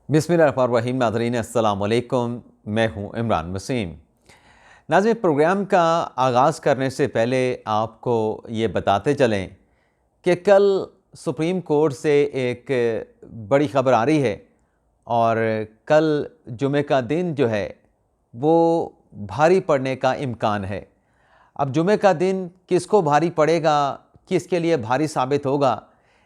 बिस्मिल्लाहिर्रहमानिर्रहीम। नाज़रीन अस्सलाम वालेकुम, मैं हूं इमरान वसीम। नाज़रीन, प्रोग्राम का आगाज़ करने से पहले आपको ये बताते चलें कि कल सुप्रीम कोर्ट से एक बड़ी ख़बर आ रही है और कल जुमे का दिन जो है वो भारी पड़ने का इम्कान है। अब जुमे का दिन किसको भारी पड़ेगा, किसके लिए भारी साबित होगा,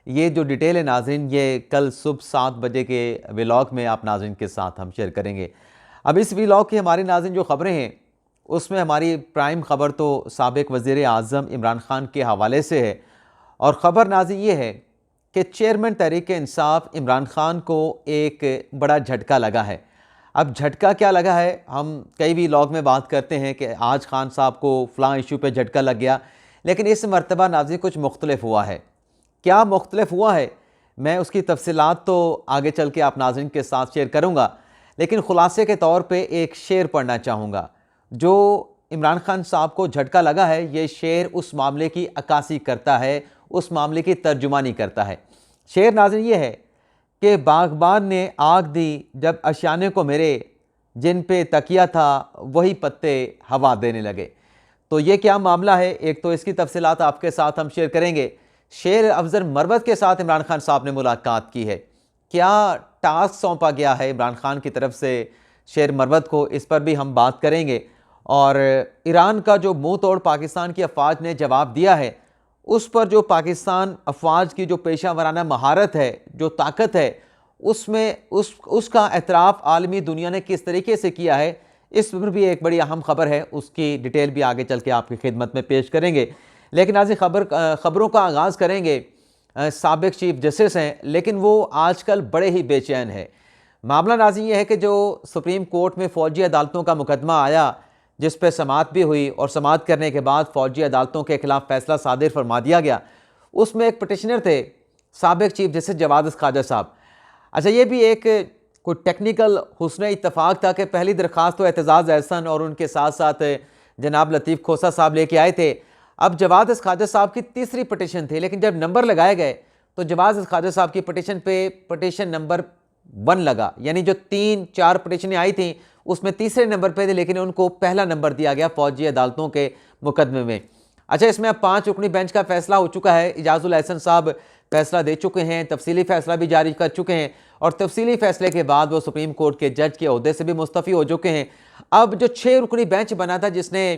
ये जो डिटेल है नाज़रीन, ये कल सुबह 7 बजे के व्लॉग में आप नाज़रीन के साथ हम शेयर करेंगे। अब इस व्लॉग की हमारी नाज़रीन जो ख़बरें हैं उसमें हमारी प्राइम ख़बर तो साबिक़ वज़ीर आज़म इमरान ख़ान के हवाले से है और ख़बर नाज़रीन ये है कि चेयरमैन तहरीक इंसाफ इमरान ख़ान को एक बड़ा झटका लगा है। अब झटका क्या लगा है, हम कई व्लॉग में बात करते हैं कि आज खान साहब को फ़लाँ इशू पे झटका लग गया, लेकिन इस मरतबा नाज़रीन कुछ मुख्तलिफ हुआ है। क्या मुख्तलिफ हुआ है, मैं उसकी तफसीलात तो आगे चल के आप नाज़रीन के साथ शेयर करूँगा, लेकिन ख़ुलासे के तौर पे एक शेर पढ़ना चाहूँगा जो इमरान ख़ान साहब को झटका लगा है। ये शेर उस मामले की अक्कासी करता है, उस मामले की तर्जुमानी करता है। शेर नाज़रीन ये है कि बागबान ने आग दी जब अशियाने को मेरे, जिन पे तकिया था वही पत्ते हवा देने लगे। तो ये क्या मामला है, एक तो इसकी तफसीलात आपके साथ हम शेयर करेंगे। शेर अफजल मरवत के साथ इमरान खान साहब ने मुलाकात की है, क्या टास्क सौंपा गया है इमरान खान की तरफ से शेर मरवत को, इस पर भी हम बात करेंगे। और ईरान का जो मुंह तोड़ पाकिस्तान की अफवाज ने जवाब दिया है, उस पर जो पाकिस्तान अफवाज की जो पेशा वराना महारत है, जो ताकत है, उसमें उसका एतराफ़ आलमी दुनिया ने किस तरीके से किया है, इस पर भी एक बड़ी अहम खबर है। उसकी डिटेल भी आगे चल के आपकी खिदमत में पेश करेंगे। लेकिन आज खबरों का आगाज़ करेंगे। साबिक़ चीफ जस्टिस हैं, लेकिन वो आजकल बड़े ही बेचैन है। मामला नाज़रीन ये है कि जो सुप्रीम कोर्ट में फ़ौजी अदालतों का मुकदमा आया, जिस पर समाअत भी हुई और समाअत करने के बाद फ़ौजी अदालतों के ख़िलाफ़ फ़ैसला सादिर फरमा दिया गया, उसमें एक पटिशनर थे साबिक़ चीफ जस्टिस जवाद ख्वाजा साहब। अच्छा, ये भी एक कोई टेक्निकल हुस्न इत्तफ़ाक़ था कि पहली दरख्वास्त तो एतजाज़ एहसन और उनके साथ साथ जनाब लतीफ़ खोसा साहब लेके आए थे। अब जवाद ख्वाजा साहब की तीसरी पटिशन थी, लेकिन जब नंबर लगाए गए तो जवाद ख्वाजा साहब की पटिशन पे पटिशन नंबर 1 लगा, यानी जो 3-4 पटिशनें आई थी उसमें तीसरे नंबर पे थे, लेकिन उनको पहला नंबर दिया गया फ़ौजी अदालतों के मुकदमे में। अच्छा, इसमें अब 5 रुकनी बेंच का फैसला हो चुका है। इजाज़ुल एहसन साहब फैसला दे चुके हैं, तफसीली फैसला भी जारी कर चुके हैं और तफसीली फैसले के बाद वो सुप्रीम कोर्ट के जज के ओहदे से भी मुस्तफ़ी हो चुके हैं। अब जो 6 रुकनी बेंच बना था, जिसने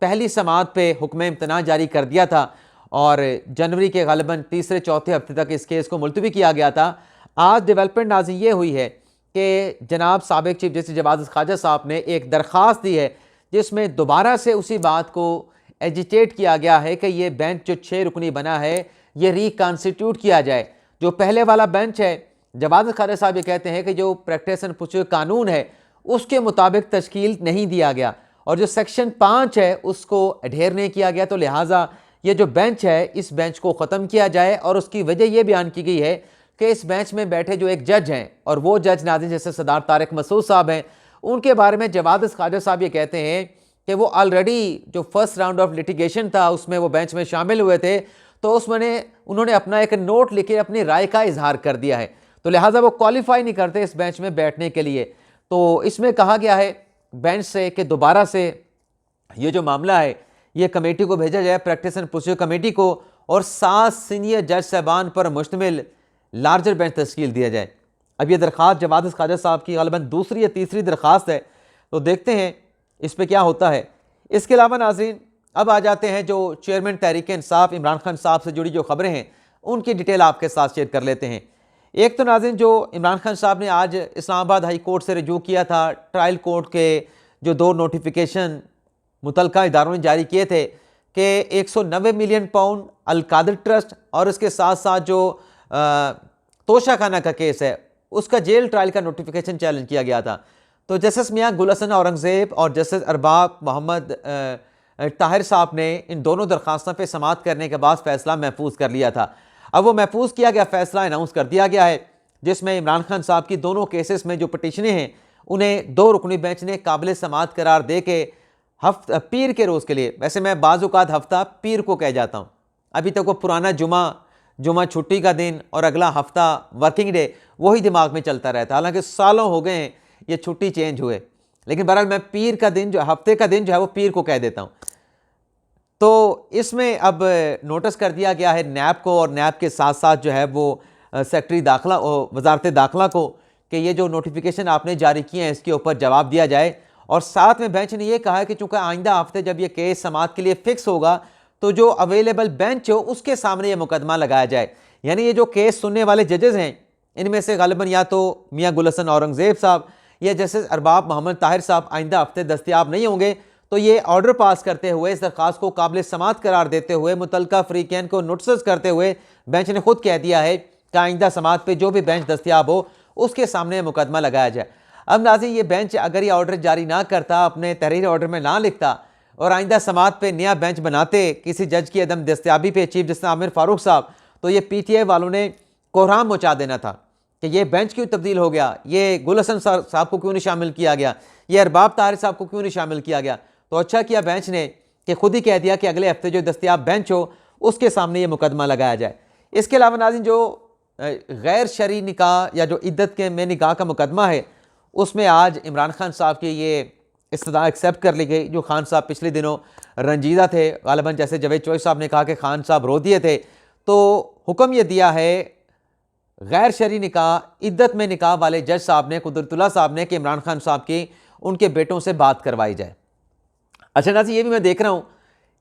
पहली समाअत पे हुक्म इम्तना जारी कर दिया था और जनवरी के ग़ालिबन तीसरे चौथे हफ्ते तक इस केस को मुलतवी किया गया था, आज डेवलपमेंट नाज़रीन ये हुई है कि जनाब साबिक़ चीफ जस्टिस जवाद ख्वाजा साहब ने एक दरख्वास्त दी है जिसमें दोबारा से उसी बात को एजिटेट किया गया है कि ये बेंच जो 6 रुकनी बना है ये रिकॉन्स्टिट्यूट किया जाए। जो पहले वाला बेंच है, जवाद ख्वाजा साहब ये कहते हैं कि जो प्रैक्टिस एंड प्रोसीजर कानून है उसके मुताबिक तश्कील नहीं दिया गया और जो सेक्शन 5 है उसको अडेयर नहीं किया गया, तो लिहाजा ये जो बेंच है इस बेंच को ख़त्म किया जाए। और उसकी वजह यह बयान की गई है कि इस बेंच में बैठे जो एक जज हैं, और वो जज नाज़रीन जैसे सरदार तारिक मसूद साहब हैं, उनके बारे में जवाद ख्वाजा साहब ये कहते हैं कि वो ऑलरेडी जो फर्स्ट राउंड ऑफ लिटिगेशन था उसमें वो बेंच में शामिल हुए थे, तो उसमें उन्होंने अपना एक नोट लिखे अपनी राय का इजहार कर दिया है, तो लिहाजा वो क्वालिफाई नहीं करते इस बेंच में बैठने के लिए। तो इसमें कहा गया है बेंच से कि दोबारा से ये जो मामला है ये कमेटी को भेजा जाए, प्रैक्टिस एंड प्रोसीजर कमेटी को, और 7 सीनियर जज साहबान पर मुश्तमिल लार्जर बेंच तश्कील दिया जाए। अब ये दरख्वास्त जवाद ख्वाजा साहब की ग़ालिबन दूसरी या तीसरी दरख्वास्त है, तो देखते हैं इस पर क्या होता है। इसके अलावा नाज़रीन अब आ जाते हैं जो चेयरमैन तहरीक इंसाफ इमरान खान साहब से जुड़ी जो खबरें हैं उनकी डिटेल आपके साथ शेयर कर लेते हैं। एक तो नाज़रीन जो इमरान खान साहब ने आज इस्लामाबाद हाई कोर्ट से रजू किया था, ट्रायल कोर्ट के जो 2 नोटिफिकेशन मुतलका इदारों ने जारी किए थे कि 190 मिलियन पाउंड अल-कादिर ट्रस्ट और इसके साथ साथ जो तोशाखाना का केस है उसका जेल ट्रायल का नोटिफिकेशन चैलेंज किया गया था। तो जस्टिस मियां गुल हसन औरंगज़ेब और जस्टिस अरबाब मोहम्मद ताहिर साहब ने इन दोनों दरख्वास्तों पर समाअत करने के बाद फैसला महफूज कर लिया था। अब वो महफूज किया गया फैसला अनाउंस कर दिया गया है, जिसमें इमरान खान साहब की दोनों केसेस में जो पटिशनें हैं उन्हें 2 रुकनी बेंच ने काबिल समाअत करार दे के पीर के रोज़ के लिए, वैसे मैं बाज़-औक़ात हफ्ता पीर को कह जाता हूँ, अभी तक वो पुराना जुमा छुट्टी का दिन और अगला हफ्ता वर्किंग डे, वही दिमाग में चलता रहता है। हालांकि सालों हो गए हैं ये छुट्टी चेंज हुए, लेकिन बहरहाल मैं पीर का दिन जो हफ्ते का दिन जो है वो पीर को कह देता हूँ। तो इसमें अब नोटिस कर दिया गया है नैब को, और नैब के साथ साथ जो है वो सेक्रेटरी दाखिला वजारत दाखिला को कि ये जो नोटिफिकेशन आपने जारी किए हैं इसके ऊपर जवाब दिया जाए। और साथ में बेंच ने यह कहा है कि चूंकि आइंदा हफ्ते जब ये केस समाअत के लिए फिक्स होगा तो जो अवेलेबल बेंच हो उसके सामने ये मुकदमा लगाया जाए। यानी ये जो केस सुनने वाले जजेस हैं इनमें से गालिबन या तो मियाँ गुल हसन औरंगजेब साहब या जस्टिस अरबाब मोहम्मद ताहिर साहब आइंदा हफ्ते दस्तयाब नहीं होंगे। तो ये ऑर्डर पास करते हुए इस दरख्वास्त को काबिल समाअत करार देते हुए मुतलका फ्रीकैन को नोटिस करते हुए बेंच ने खुद कह दिया है कि आइंदा समाअत पे जो भी बेंच दस्तयाब हो उसके सामने मुकदमा लगाया जाए। अब नाज़रीन ये बेंच अगर ये ऑर्डर जारी ना करता, अपने तहरीर ऑर्डर में ना लिखता और आइंदा समाअत पे नया बेंच बनाते किसी जज की अदम दस्तयाबी पे चीफ जस्टिस आमिर फारूक साहब, तो ये PTI वालों ने कोहराम मचा देना था कि ये बेंच क्यों तब्दील हो गया, ये गुल हसन साहब को क्यों नहीं शामिल किया गया, ये अरबाब ताहिर साहब को क्यों नहीं शामिल किया गया। तो अच्छा किया बेंच ने कि खुद ही कह दिया कि अगले हफ्ते जो दस्तयाब बेंच हो उसके सामने ये मुकदमा लगाया जाए। इसके अलावा नाज़रीन जो गैर शरई निकाह या जो इद्दत के में निकाह का मुकदमा है उसमें आज इमरान खान साहब की ये इस्तदा एक्सेप्ट कर ली गई। जो खान साहब पिछले दिनों रंजीदा थे, गालिबन जैसे जावेद चोइस साहब ने कहा कि खान साहब रो दिए थे, तो हुक्म ये दिया है गैर शरई निकाह इद्दत में निकाह वाले जज साहब ने, कुदरतुल्लाह साहब ने, कि इमरान खान साहब की उनके बेटों से बात करवाई जाए। अच्छा नाज़रीन ये भी मैं देख रहा हूँ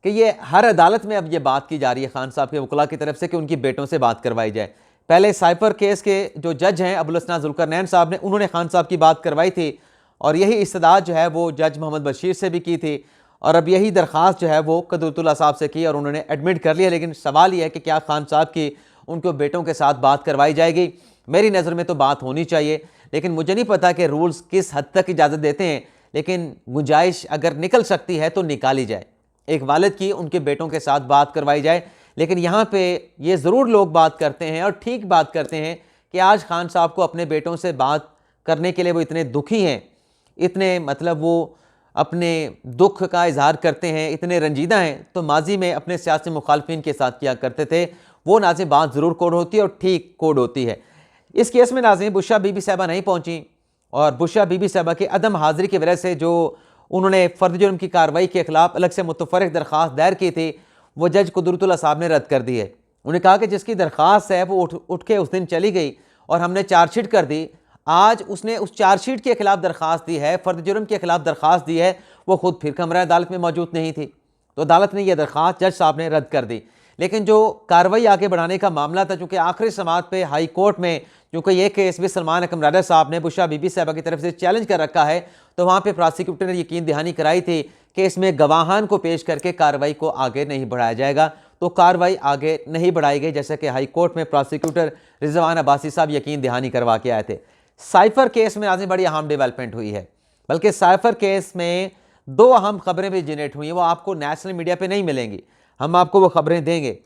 कि ये हर अदालत में अब ये बात की जा रही है खान साहब के वकला की तरफ से कि उनकी बेटों से बात करवाई जाए। पहले साइफर केस के जो जज हैं अबुल हसन जुल्करनैन साहब ने, उन्होंने खान साहब की बात करवाई थी और यही इस्तदाद जो है वो जज मोहम्मद बशीर से भी की थी, और अब यही दरख्वास्त जो है वो कुदरतुल्लाह साहब से की और उन्होंने एडमिट कर लिया। लेकिन सवाल यह है कि क्या खान साहब की उनके बेटों के साथ बात करवाई जाएगी। मेरी नज़र में तो बात होनी चाहिए, लेकिन मुझे नहीं पता कि रूल्स किस हद तक इजाज़त देते हैं, लेकिन गुंजाइश अगर निकल सकती है तो निकाली जाए, एक वालिद की उनके बेटों के साथ बात करवाई जाए। लेकिन यहाँ पे ये ज़रूर लोग बात करते हैं और ठीक बात करते हैं कि आज खान साहब को अपने बेटों से बात करने के लिए वो इतने दुखी हैं, इतने मतलब वो अपने दुख का इजहार करते हैं, इतने रंजीदा हैं, तो माजी में अपने सियासी मुखालफिन के साथ किया करते थे। वो नाज़रीन बात ज़रूर कोड होती है और ठीक कोड होती है। इस केस में नाज़रीन बुशरा बीबी साहबा नहीं पहुँची और बुशरा बीबी साहबा की अदम हाज़िरी की वजह से जो उन्होंने फ़र्द जुर्म की कार्रवाई के ख़िलाफ़ अलग से मुतफ़र्रिक़ दरख्वास्त दायर की थी वो जज कुदरतुल्लाह साहब ने रद्द कर दी है। उन्होंने कहा कि जिसकी दरख्वास्त है वो उठ के उस दिन चली गई और हमने चार्जशीट कर दी। आज उसने उस चार्जशीट के खिलाफ दरख्वास्त दी है, फ़र्द जुर्म के खिलाफ दरख्वास्त दी है, वो खुद फिर कमरा अदालत में मौजूद नहीं थी, तो अदालत ने यह दरख्वास्त जज साहब ने रद्द कर दी। लेकिन जो कार्रवाई आगे बढ़ाने का मामला था, चूँकि आखिरी समाअत पे हाई कोर्ट में क्योंकि ये केस भी सलमान अकरम राजा साहब ने बुशरा बीबी साहबा की तरफ से चैलेंज कर रखा है, तो वहाँ पे प्रोसिक्यूटर ने यकीन दहानी कराई थी कि इसमें गवाहान को पेश करके कार्रवाई को आगे नहीं बढ़ाया जाएगा। तो कार्रवाई आगे नहीं बढ़ाई गई, जैसे कि हाई कोर्ट में प्रोसिक्यूटर रिजवान अब्बासी साहब यकीन दहानी करवा के आए थे। साइफर केस में आज बड़ी अहम डेवलपमेंट हुई है, बल्कि साइफर केस में दो अहम खबरें भी जनरेट हुई हैं, वो आपको नेशनल मीडिया पे नहीं मिलेंगी, हम आपको वो खबरें देंगे।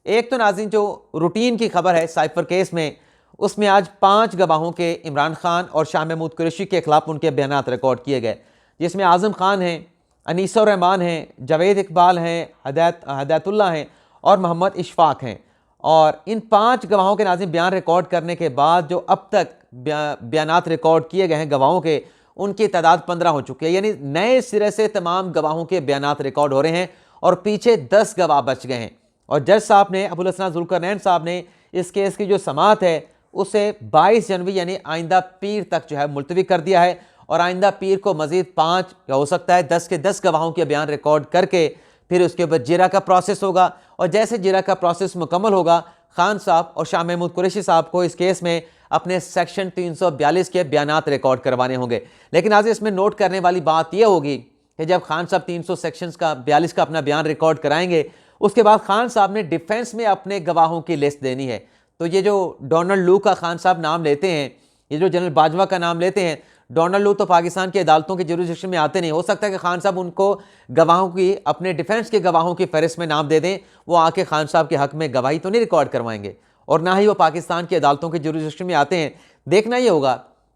एक तो नाज़रीन जो रूटीन की खबर है साइफर केस में, उसमें आज 5 गवाहों के इमरान खान और शाह महमूद कुरैशी के खिलाफ उनके बयानात रिकॉर्ड किए गए, जिसमें आज़म खान हैं, अनीसुर रहमान हैं, जावेद इकबाल हैं, हदायतुल्लाह हैं और मोहम्मद इशफाक हैं। और इन 5 गवाहों के नाज़रीन बयान रिकॉर्ड करने के बाद जो अब तक बयानात रिकॉर्ड किए गए हैं गवाहों के, उनकी तादाद 15 हो चुकी है। यानी नए सिरे से तमाम गवाहों के बयानात रिकॉर्ड हो रहे हैं और पीछे 10 गवाह बच गए हैं। और जज साहब ने अबुल हसन जुल्करनैन साहब ने इस केस की जो समाअत है उसे 22 जनवरी यानी आइंदा पीर तक जो है मुलतवी कर दिया है, और आइंदा पीर को मजीद 5 या हो सकता है 10 के 10 गवाहों के बयान रिकॉर्ड करके फिर उसके ऊपर जिरा का प्रोसेस होगा, और जैसे जिरा का प्रोसेस मुकम्मल होगा खान साहब और शाह महमूद कुरैशी साहब को इस केस में अपने सेक्शन 342 के बयानात रिकॉर्ड करवाने होंगे। लेकिन आज इसमें नोट करने वाली बात यह होगी कि जब खान साहब 300 सेक्शंस का 42 का अपना बयान रिकॉर्ड कराएंगे, उसके बाद खान साहब ने डिफेंस में अपने गवाहों की लिस्ट देनी है। तो ये जो डोनाल्ड लू का खान साहब नाम लेते हैं, ये जो जनरल बाजवा का नाम लेते हैं, डोनाल्ड लू तो पाकिस्तान की अदालतों की जुरिस्डिक्शन में आते नहीं। हो सकता है कि खान साहब उनको गवाहों की, अपने डिफेंस के गवाहों की फहरिस्त में नाम दे दें, वो आके खान साहब के हक में गवाही तो नहीं रिकॉर्ड करवाएंगे और ना ही वो पाकिस्तान की अदालतों की जुरिस्डिक्शन में आते हैं। देखना ये होगा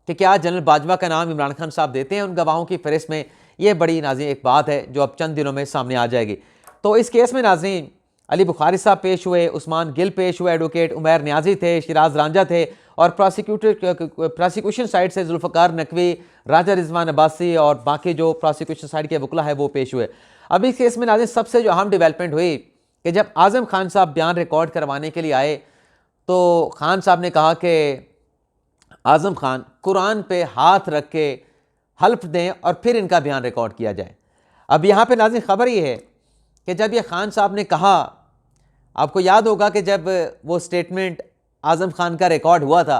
कि क्या जनरल बाजवा का नाम इमरान खान साहब देते हैं उन गवाहों की फहरिस्त में। ये बड़ी नाज़रीन एक बात है जो अब चंद दिनों में सामने आ जाएगी। तो इस केस में नाज़रीन अली बुखारी साहब पेश हुए, उस्मान गिल पेश हुए, एडवोकेट उमैर न्याजी थे, शिराज रांझा थे और प्रोसिक्यूशन साइड से जुल्फ़िकार नकवी, राजा रिजवान अब्बासी और बाकी जो प्रोसिक्यूशन साइड के वकला है वो पेश हुए। अभी इस केस में नाज़रीन सबसे जो अहम डेवलपमेंट हुई कि जब आज़म खान साहब बयान रिकॉर्ड करवाने के लिए आए तो खान साहब ने कहा कि आज़म खान कुरान पे हाथ रख के हल्फ दें और फिर इनका बयान रिकॉर्ड किया जाए। अब यहाँ पे नाज़रीन खबर ये है कि जब ये खान साहब ने कहा, आपको याद होगा कि जब वो स्टेटमेंट आज़म खान का रिकॉर्ड हुआ था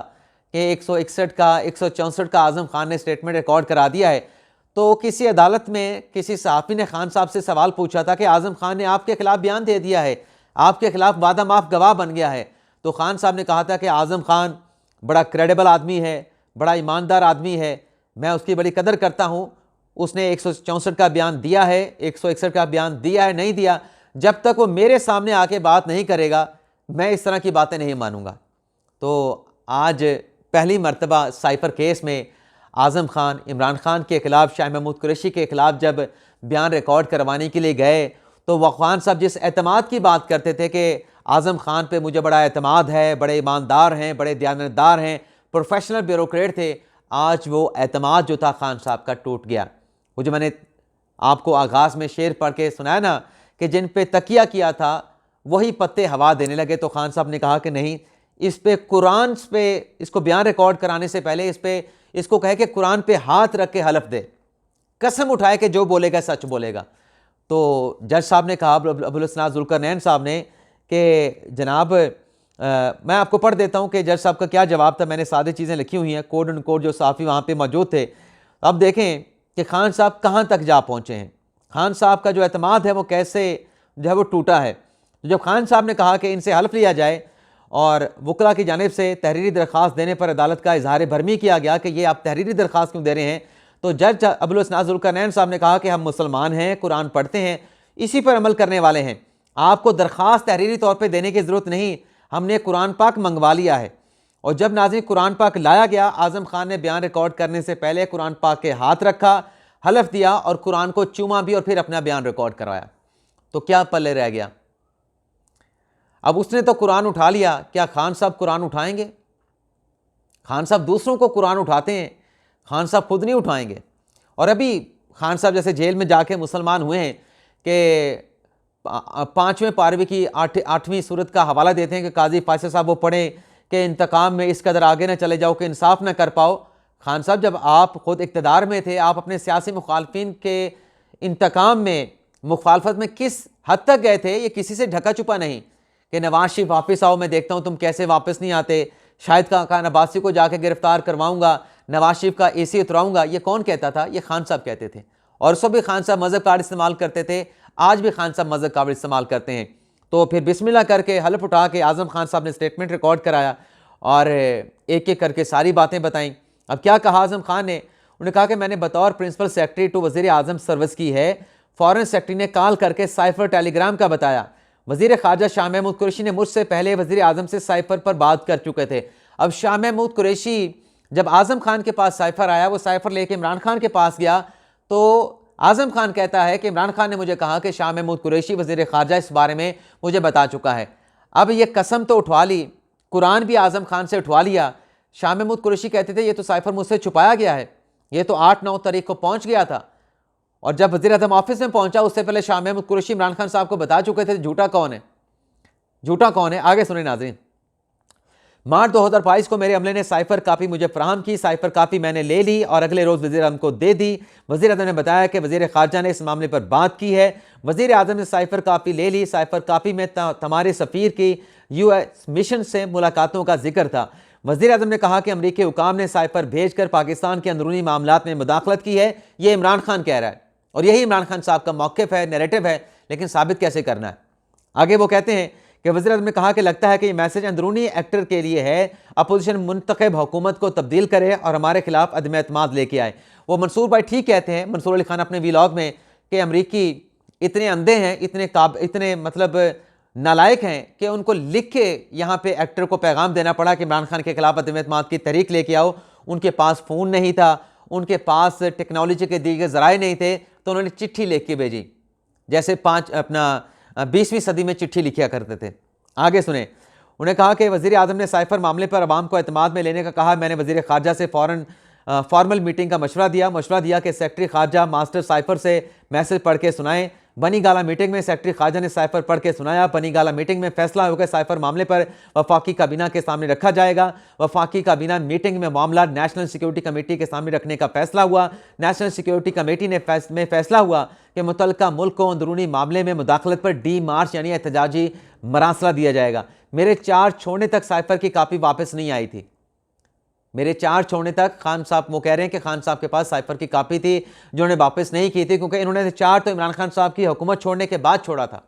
कि 161 का 164 का आज़म खान ने स्टेटमेंट रिकॉर्ड करा दिया है, तो किसी अदालत में किसी सहाफ़ी ने खान साहब से सवाल पूछा था कि आज़म खान ने आपके खिलाफ बयान दे दिया है, आपके खिलाफ वादा माफ गवाह बन गया है। तो खान साहब ने कहा था कि आज़म खान बड़ा क्रेडिबल आदमी है, बड़ा ईमानदार आदमी है, मैं उसकी बड़ी कदर करता हूँ। उसने 164 का बयान दिया है, 161 का बयान दिया है, नहीं दिया, जब तक वो मेरे सामने आके बात नहीं करेगा मैं इस तरह की बातें नहीं मानूंगा। तो आज पहली मर्तबा साइफर केस में आज़म खान इमरान खान के ख़िलाफ़, शाह महमूद कुरैशी के ख़िलाफ़ जब बयान रिकॉर्ड करवाने के लिए गए तो वह खान साहब जिस एतमाद की बात करते थे कि आज़म खान पे मुझे बड़ा एतमाद है, बड़े ईमानदार हैं, बड़े दयानतदार हैं, प्रोफेशनल ब्यूरोक्रेट थे, आज वो एतमाद जो था खान साहब का टूट गया। वो जो मैंने आपको आगाज़ में शेर पढ़ के सुनाया ना कि जिन पे तकिया किया था वही पत्ते हवा देने लगे, तो खान साहब ने कहा कि नहीं, इस पे कुरान पे, इसको बयान रिकॉर्ड कराने से पहले इसको कहे कि कुरान पे हाथ रख के हलफ दे, कसम उठाए कि जो बोलेगा सच बोलेगा। तो जज साहब ने कहा, अबुल हसन जुल्करनैन साहब ने, कि जनाब मैं आपको पढ़ देता हूँ कि जज साहब का क्या जवाब था। मैंने सारी चीज़ें लिखी हुई हैं, कोड एंड कोड जो साफ़ी वहाँ पे मौजूद थे। अब देखें कि खान साहब कहाँ तक जा पहुँचे हैं, खान साहब का जो एतमाद है वो कैसे जो है वो टूटा है। तो जब खान साहब ने कहा कि इनसे हल्फ लिया जाए और वकला की जानिब से तहरीरी दरख्वास्त देने पर अदालत का इजहार भरमी किया गया कि ये आप तहरीरी दरख्वास्त क्यों दे रहे हैं, तो जज अबुल हसन जुल्करनैन साहब ने कहा कि हम मुसलमान हैं, कुरान पढ़ते हैं, इसी पर अमल करने वाले हैं, आपको दरख्वास्त तहरीरी तौर पर देने की ज़रूरत नहीं, हमने कुरान पाक मंगवा लिया है। और जब नाज़रीन कुरान पाक लाया गया, आज़म खान ने बयान रिकॉर्ड करने से पहले कुरान पाक के हाथ रखा, हलफ दिया और कुरान को चूमा भी और फिर अपना बयान रिकॉर्ड करवाया। तो क्या पल्ले रह गया? अब उसने तो कुरान उठा लिया, क्या खान साहब कुरान उठाएंगे? खान साहब दूसरों को कुरान उठाते हैं, खान साहब खुद नहीं उठाएंगे। और अभी खान साहब जैसे जेल में जाके मुसलमान हुए हैं कि 5वें पारवी की 8वीं सूरत का हवाला देते हैं कि काजी फासिल साहब वो पढ़ें कि इंतकाम में इस कदर आगे ना चले जाओ कि इंसाफ ना कर पाओ। खान साहब जब आप खुद इक़्तिदार में थे, आप अपने सियासी मुखालफिन के इंतकाम में मुखालफत में किस हद तक गए थे, ये किसी से ढका छुपा नहीं कि नवाज शरीफ वापस आओ, मैं देखता हूँ तुम कैसे वापस नहीं आते, शाहिद खान अब्बासी को जाके गिरफ्तार करवाऊंगा, नवाज शरीफ का AC उतराऊंगा। ये कौन कहता था? ये खान साहब कहते थे। और सब भी खान साहब मज़हब कार्ड इस्तेमाल करते थे, आज भी खान साहब मज़हब कार्ड इस्तेमाल करते हैं। तो फिर बिस्मिल्लाह करके हलफ उठा के आज़म खान साहब ने स्टेटमेंट रिकॉर्ड कराया और एक एक करके सारी बातें बताईं। अब क्या कहा आज़म खान ने? उन्होंने कहा कि मैंने बतौर प्रिंसिपल सेक्रेटरी टू वज़ीर आज़म सर्विस की है, फॉरेन सेक्रेटरी ने कॉल करके साइफर टेलीग्राम का बताया, वज़ीर ख़ारजा शाह महमूद कुरैशी ने मुझसे पहले वज़ीर आज़म से साइफर पर बात कर चुके थे। अब शाह महमूद कुरैशी जब आज़म खान के पास साइफर आया, वो साइफर लेके इमरान खान के पास गया, तो आज़म खान कहता है कि इमरान खान ने मुझे कहा कि शाह महमूद कुरैशी वज़ीर ख़ारजा इस बारे में मुझे बता चुका है। अब ये कसम तो उठवा ली, कुरान भी आज़म खान से उठवा लिया। शाह महमूद कुरैशी कहते थे ये तो साइफर मुझसे छुपाया गया है, ये तो 8-9 तारीख को पहुँच गया था। और जब वज़ीर आज़म ऑफिस में पहुंचा उससे पहले शाह महमूद कुरैशी इमरान खान साहब को बता चुके थे झूठा कौन है, झूठा कौन है। आगे सुने नाज़रीन। मार्च 2022 को मेरे अमले ने साइफर कापी मुझे फराहम की, साइफर कापी मैंने ले ली और अगले रोज़ वज़ीर आज़म को दे दी। वज़ीर आज़म ने बताया कि वज़ीर ख़ारजा ने इस मामले पर बात की है। वज़ीर आज़म ने साइफर कापी ले ली। साइफर कापी में हमारे सफ़ीर की US मिशन से मुलाकातों का जिक्र था। वज़ीर आज़म ने कहा कि अमरीकी हुकाम ने साइफर भेज कर पाकिस्तान के अंदरूनी मामलात में मुदाखलत की है। ये इमरान खान कह रहा है और यही इमरान खान साहब का मौक़िफ़ है, नैरेटिव है, लेकिन साबित कैसे करना है। आगे वो कहते हैं कि वज़ीर आज़म ने कहा कि लगता है कि ये मैसेज अंदरूनी एक्टर के लिए है, अपोजिशन मुंतखब हुकूमत को तब्दील करे और हमारे खिलाफ अदम एतमाद लेके आए। वो मंसूर भाई ठीक कहते हैं, मंसूर अली खान अपने वीलॉग में, कि अमरीकी इतने अंधे हैं, इतने मतलब नालायक हैं कि उनको लिख के यहाँ पे एक्टर को पैगाम देना पड़ा कि इमरान खान के खिलाफ अदम एतमाद की तहरीक लेके आओ। उनके पास फ़ोन नहीं था, उनके पास टेक्नोलॉजी के दीगर ज़राए नहीं थे, तो उन्होंने चिट्ठी लिख के भेजी, जैसे 20वीं सदी में चिट्ठी लिखा करते थे। आगे सुने, उन्होंने कहा कि वज़ीर आज़म ने साइफर मामले पर अवाम को एतमाद में लेने का कहा। मैंने वज़ीर ख़ारजा से फॉर्मल मीटिंग का मशवरा दिया कि सेक्रेटरी ख़ारजा मास्टर साइफर से मैसेज पढ़ के सुनाएं। बनी गाला मीटिंग में सेक्रेटरी ख़ारजा ने साइफर पढ़ के सुनाया। बनी गाला मीटिंग में फैसला होकर साइफर मामले पर वफाकी काबीना के सामने रखा जाएगा। वफाकी काबीना मीटिंग में मामला नेशनल सिक्योरिटी कमेटी के सामने रखने का फैसला हुआ। नेशनल सिक्योरिटी कमेटी ने फैसला हुआ कि मुतल्लिका मुल्क को अंदरूनी मामले में मुदाखलत पर डी मार्च यानी एहतजाजी मरासला दिया जाएगा। मेरे चार्ज छोड़ने तक साइफर की कापी वापस नहीं आई थी। मेरे चार्ज छोड़ने तक खान साहब, वो कह रहे हैं कि खान साहब के पास साइफर की कापी थी जो उन्होंने वापस नहीं की थी, क्योंकि इन्होंने चार्ज तो इमरान खान साहब की हुकूमत छोड़ने के बाद छोड़ा था।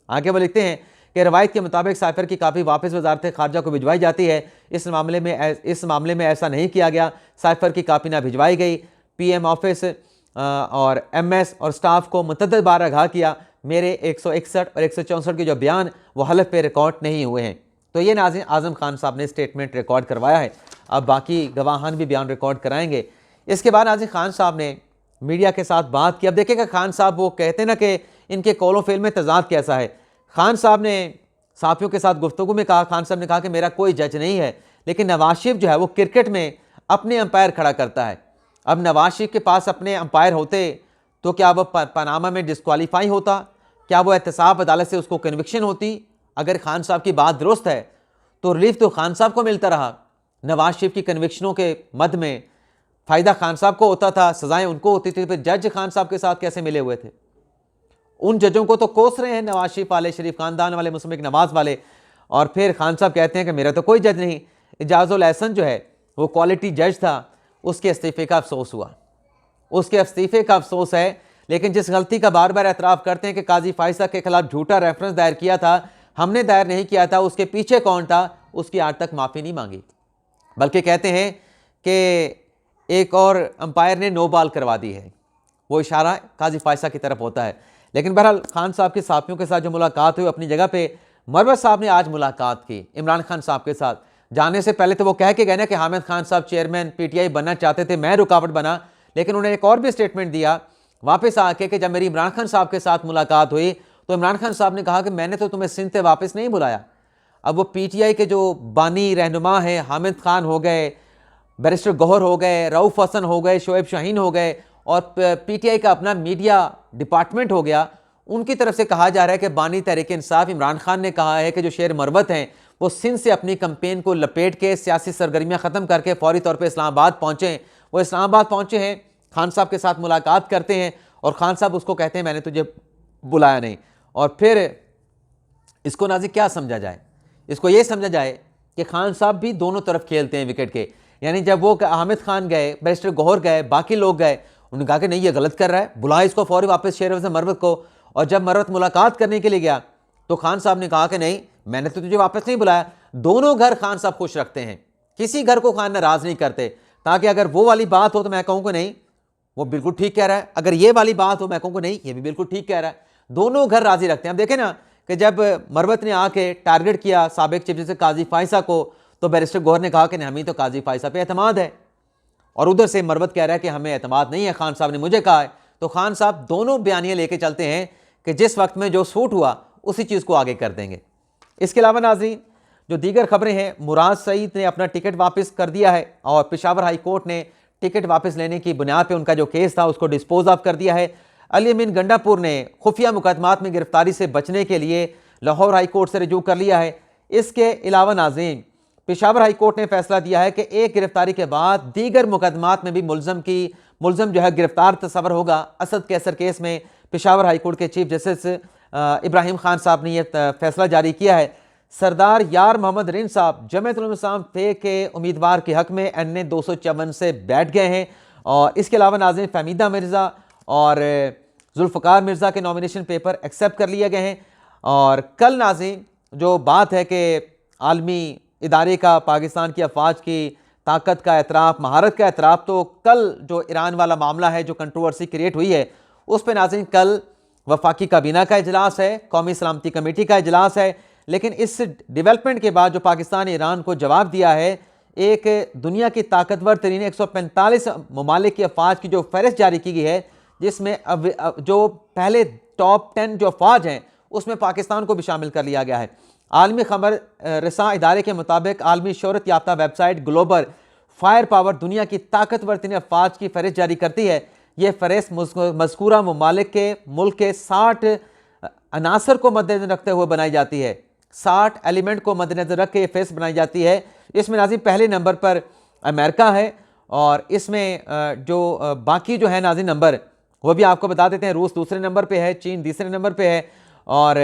आगे वो लिखते हैं कि रवायत के मुताबिक साइफर की कापी वापस वजारत खारजा को भिजवाई जाती है। इस मामले में ऐसा नहीं किया गया। साइफर की कापी ना भिजवाई गई। PM ऑफिस और MS और स्टाफ को मुतअद्दिद बार आगाह किया। मेरे 161 और 164 के जो बयान वो हलफ पे रिकॉर्ड नहीं हुए हैं। तो ये नाज़रीन आज़म खान साहब ने स्टेटमेंट रिकॉर्ड करवाया है। अब बाकी गवाहान भी बयान रिकॉर्ड कराएंगे। इसके बाद नाज़रीन खान साहब ने मीडिया के साथ बात की। अब देखिएगा खान साहब वो कहते हैं ना कि इनके कौलो फेल में तजाद कैसा है। खान साहब ने साथियों के साथ गुफ्तगू में कहा, खान साहब ने कहा कि मेरा कोई जज नहीं है, लेकिन नवाज शरीफ जो है वो क्रिकेट में अपने अंपायर खड़ा करता है। अब नवाज शरीफ के पास अपने अंपायर होते तो क्या वो पनामा में डिस्क्वालीफाई होता? क्या वो एहतसाब अदालत से उसको कन्विक्शन होती? अगर खान साहब की बात दुरुस्त है तो रिलीफ तो खान साहब को मिलता रहा। नवाज शरीफ की कन्विक्शनों के मद में फ़ायदा खान साहब को होता था, सज़ाएं उनको होती थी। फिर जज खान साहब के साथ कैसे मिले हुए थे? उन जजों को तो कोस रहे हैं नवाज शरीफ वाले, शरीफ खानदान वाले, मुस्लिम नवाज वाले, और फिर खान साहब कहते हैं कि मेरा तो कोई जज नहीं। इजाज़ुल एहसन जो है वो क्वालिटी जज था, उसके इस्तीफ़े का अफसोस हुआ, उसके इस्तीफ़े का अफसोस है। लेकिन जिस गलती का बार बार एतराफ़ करते हैं कि काजी फाइसा के खिलाफ झूठा रेफरेंस दायर किया था, हमने दायर नहीं किया था, उसके पीछे कौन था, उसकी आज तक माफ़ी नहीं मांगी, बल्कि कहते हैं कि एक और अंपायर ने नो बॉल करवा दी है। वो इशारा काजी फाइसा की तरफ होता है। लेकिन बहरहाल खान साहब के साथियों के साथ जो मुलाकात हुई अपनी जगह पे, मरवत साहब ने आज मुलाकात की इमरान खान साहब के साथ। जाने से पहले तो वो कह के गए ना कि हामिद खान साहब चेयरमैन PTI बनना चाहते थे, मैं रुकावट बना। लेकिन उन्होंने एक और भी स्टेटमेंट दिया वापस आके कि जब मेरी इमरान खान साहब के साथ मुलाकात हुई तो इमरान खान साहब ने कहा कि मैंने तो तुम्हें सिंध से वापस नहीं बुलाया। अब वो PTI के जो बानी रहनुमा हैं, हामिद खान हो गए, बैरिस्टर गौहर हो गए, रऊफ़ हसन हो गए, शोएब शाहीन हो गए, और PTI का अपना मीडिया डिपार्टमेंट हो गया, उनकी तरफ से कहा जा रहा है कि बानी तहरीक इंसाफ इमरान खान ने कहा है कि जो शेर मरवत हैं वो सिंध से अपनी कंपेन को लपेट के सियासी सरगर्मियाँ ख़त्म करके फौरी तौर पर इस्लामाबाद पहुँचे। वो इस्लामाबाद पहुँचे हैं, खान साहब के साथ मुलाकात करते हैं और खान साहब उसको कहते हैं मैंने तुझे बुलाया नहीं। और फिर इसको नाज़रीन क्या समझा जाए? इसको ये समझा जाए कि खान साहब भी दोनों तरफ खेलते हैं विकेट के। यानी जब वो हामिद खान गए, बैरिस्टर गौहर गए, बाकी लोग गए, उन्होंने कहा कि नहीं ये गलत कर रहा है, बुलाए इसको फौरी वापस शेर से मरवत को। और जब मरवत मुलाकात करने के लिए गया तो खान साहब ने कहा कि नहीं मैंने तो तुझे वापस नहीं बुलाया। दोनों घर खान साहब खुश रखते हैं, किसी घर को खान नाराज़ नहीं करते, ताकि अगर वो वाली बात हो तो मैं कहूँ कि नहीं वो बिल्कुल ठीक कह रहा है, अगर ये वाली बात हो मैं कहूँ कि नहीं ये भी बिल्कुल ठीक कह रहा है। दोनों घर राजी रखते हैं। अब देखें ना कि जब मरवत ने आके टारगेट किया साबिक चीफ जस्टिस काजी फाइसा को, तो बैरिस्टर गौहर ने कहा कि हमें तो काजी फाइसा पे एतमाद है, और उधर से मरवत कह रहा है कि हमें एतमाद नहीं है, खान साहब ने मुझे कहा है। तो खान साहब दोनों बयानियाँ लेके चलते हैं कि जिस वक्त में जो सूट हुआ उसी चीज़ को आगे कर देंगे। इसके अलावा नाज़रीन जो दीगर खबरें हैं, मुराद सईद ने अपना टिकट वापस कर दिया है और पेशावर हाई कोर्ट ने टिकट वापस लेने की बुनियाद पर उनका जो केस था उसको डिस्पोज ऑफ कर दिया है। अली अमीन गंडापुर ने खुफिया मुकदमात में गिरफ्तारी से बचने के लिए लाहौर हाई कोर्ट से रजू कर लिया है। इसके अलावा नाज़रीन पेशावर हाई कोर्ट ने फैसला दिया है कि एक गिरफ्तारी के बाद दीगर मुकदमात में भी मुलजम जो है गिरफ्तार तस्वर होगा। असद कैसर केस में पेशावर हाई कोर्ट के चीफ जस्टिस इब्राहिम खान साहब ने यह फैसला जारी किया है। सरदार यार मोहम्मद रिन साहब जमीयत उलमा इस्लाम फे के उम्मीदवार के हक में NA 254 से बैठ गए हैं। और इसके अलावा नाज़रीन फहमीदा मिर्ज़ा और जुल्फ़कार मिर्ज़ा के नॉमिनेशन पेपर एक्सेप्ट कर लिए गए हैं। और कल नाज़रीन जो बात है कि आलमी इदारे का पाकिस्तान की अफवाज की ताकत का एतराफ़, महारत का एतराफ़, तो कल जो ईरान वाला मामला है जो कंट्रोवर्सी क्रिएट हुई है उस पर नाज़रीन कल वफाकी काबीना का इजलास है, कौमी सलामती कमेटी का इजलास है। लेकिन इस डेवलपमेंट के बाद जो पाकिस्तान ने ईरान को जवाब दिया है, एक दुनिया की ताकतवर तरीन 145 ममालिक की अफवाज की जो फहरिस्त जारी की गई है, जिसमें अब जो पहले टॉप 10 जो अफवाज हैं उसमें पाकिस्तान को भी शामिल कर लिया गया है। आलमी खबर रसां इदारे के मुताबिक आलमी शोहरत याफ्ता वेबसाइट ग्लोबल फायर पावर दुनिया की ताकतवर तीन अफवाज की फहरिस्त जारी करती है। यह फहरिस्त मज़कूरा ममालिक के मुल्क के 60 अनासर को मद्देनजर रखते हुए बनाई जाती है। 60 एलिमेंट को मद्देनजर रख के ये फहरिस्त बनाई जाती है। इसमें नाज़रीन पहले नंबर पर अमेरिका है और इसमें जो बाकी जो है नाज़रीन नंबर वो भी आपको बता देते हैं। रूस दूसरे नंबर पे है, चीन तीसरे नंबर पे है और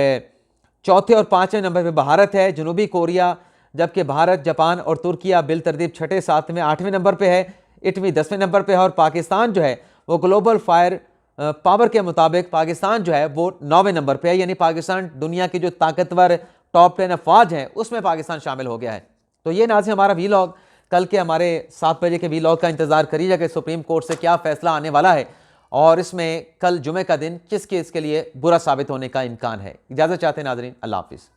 चौथे और पाँचवें नंबर पे भारत है, जनूबी कोरिया, जबकि भारत, जापान और तुर्किया बिल तरतीब छठे, सातवें, आठवें नंबर पे है। इटली 10वें नंबर पे है और पाकिस्तान जो है वो ग्लोबल फायर पावर के मुताबिक पाकिस्तान जो है वो 9वें नंबर पे है। यानी पाकिस्तान दुनिया की जो ताकतवर टॉप 10 अफवाज हैं उसमें पाकिस्तान शामिल हो गया है। तो ये नाज़रीन हमारा वीलॉग, कल के हमारे 7 बजे के वीलॉग का इंतज़ार करिएगा कि सुप्रीम कोर्ट से क्या फ़ैसला आने वाला है और इसमें कल जुमे का दिन किस केस के लिए बुरा साबित होने का इम्कान है। इजाज़त चाहते हैं नाज़रीन, अल्लाह हाफ़िज़।